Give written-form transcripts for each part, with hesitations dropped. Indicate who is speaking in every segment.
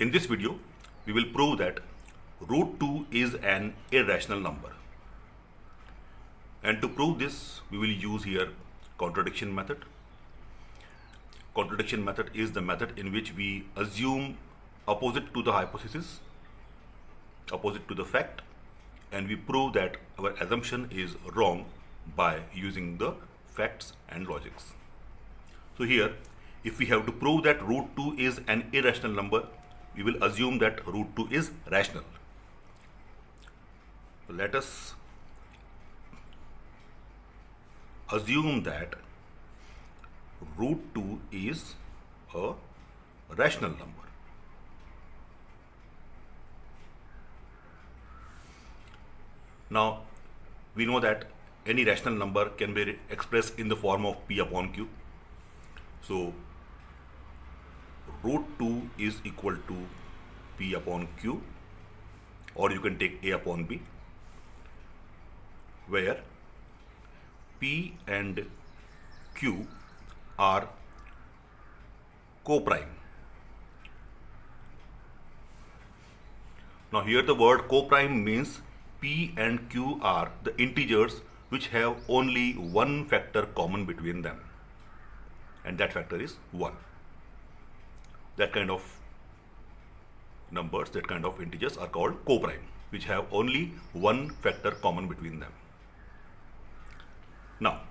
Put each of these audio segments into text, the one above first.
Speaker 1: In this video, we will prove that root 2 is an irrational number. And to prove this, we will use here contradiction method. Contradiction method is the method in which we assume opposite to the hypothesis, opposite to the fact, and we prove that our assumption is wrong by using the facts and logics. So here, if we have to prove that root 2 is an irrational number, we will assume that root 2 is rational. So let us assume that root 2 is a rational number. Now, we know that any rational number can be expressed in the form of p upon q. So, root 2 is equal to p upon q, or you can take a upon b, where p and q are coprime. Now here the word coprime means p and q are the integers which have only one factor common between them, and that factor is 1. That kind of numbers, that kind of integers are called coprime, which have only one factor common between them. Now,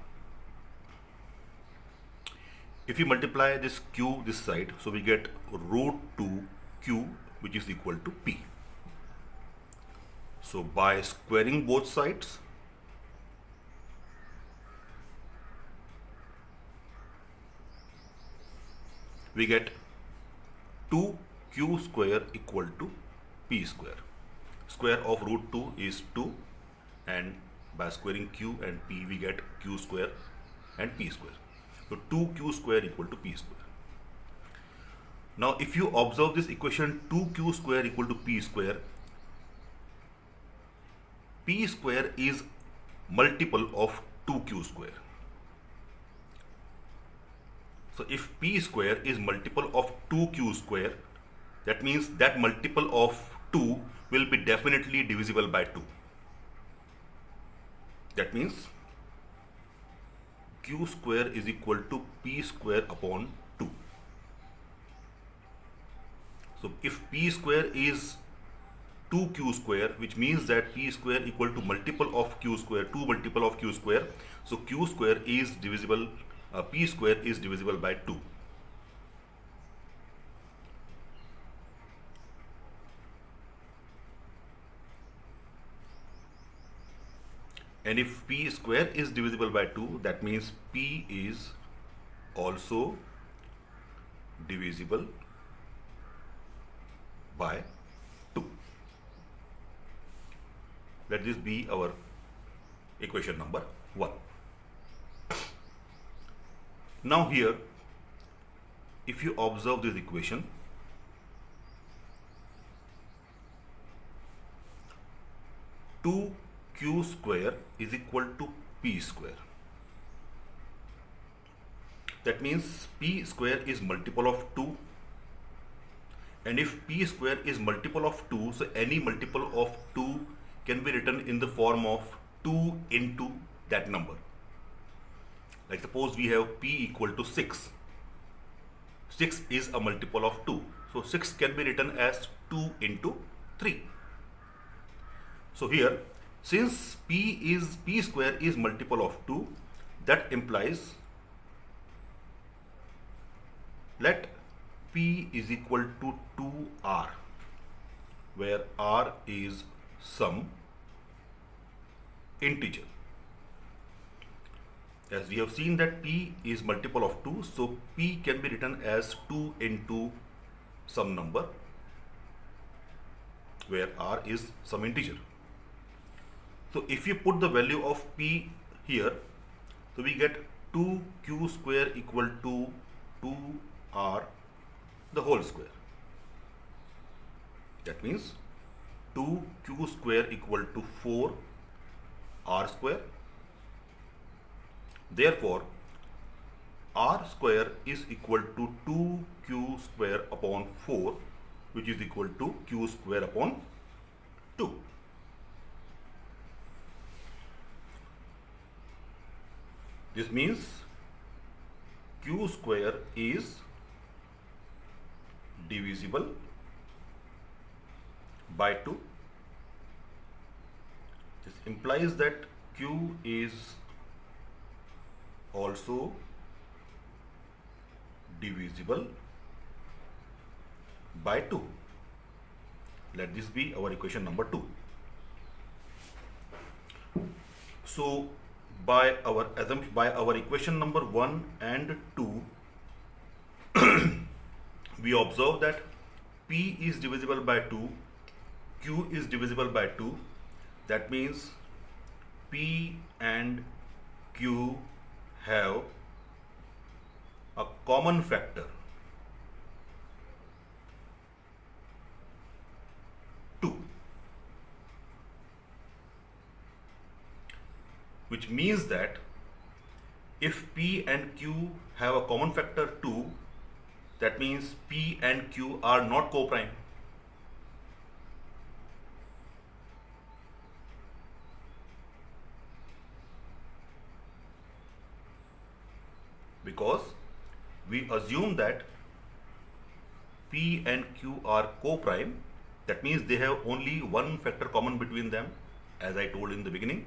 Speaker 1: if you multiply this q this side, so we get root 2 q, which is equal to p. So by squaring both sides, we get 2q square equal to p square. Square of root 2 is 2, and by squaring q and p we get q square and p square. So 2q square equal to p square. Now if you observe this equation 2q square equal to p square is multiple of 2q square. So if p square is multiple of 2q square, that means that multiple of 2 will be definitely divisible by 2. That means q square is equal to p square upon 2. So if p square is 2q square, which means that p square equal to multiple of q square, 2 multiple of q square. So q square is divisible, p square is divisible by 2. And if p square is divisible by 2, that means p is also divisible by 2. Let this be our equation number 1. Now here, if you observe this equation, two q square is equal to p square. That means p square is multiple of 2, and if p square is multiple of 2, so any multiple of 2 can be written in the form of 2 into that number. Like suppose we have p equal to 6. 6 is a multiple of 2. So 6 can be written as 2 into 3. So here, since p square is multiple of 2, that implies let p is equal to 2r, where r is some integer. As we have seen that p is multiple of 2, so p can be written as 2 into some number, where r is some integer. So if you put the value of p here, so we get 2q square equal to 2r the whole square. That means 2q square equal to 4r square. Therefore, r square is equal to 2q square upon 4, which is equal to q square upon 2. This means q square is divisible by 2. This implies that q is also divisible by 2. Let this be our equation number 2. So by our equation number 1 and 2, we observe that p is divisible by 2, q is divisible by 2. That means p and q have a common factor 2, which means that if p and q have a common factor 2, that means p and q are not coprime. Because we assume that p and q are coprime, that means they have only one factor common between them, as I told in the beginning,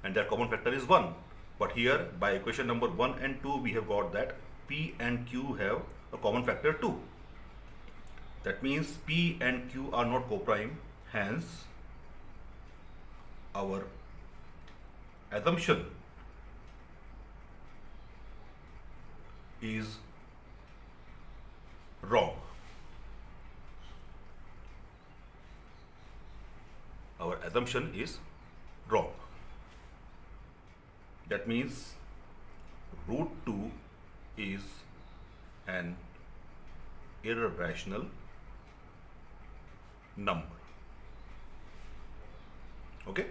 Speaker 1: and their common factor is 1. But here by equation number 1 and 2, we have got that p and q have a common factor 2. That means p and q are not coprime, hence our assumption is wrong. Our assumption is wrong. That means root 2 is an irrational number. Okay?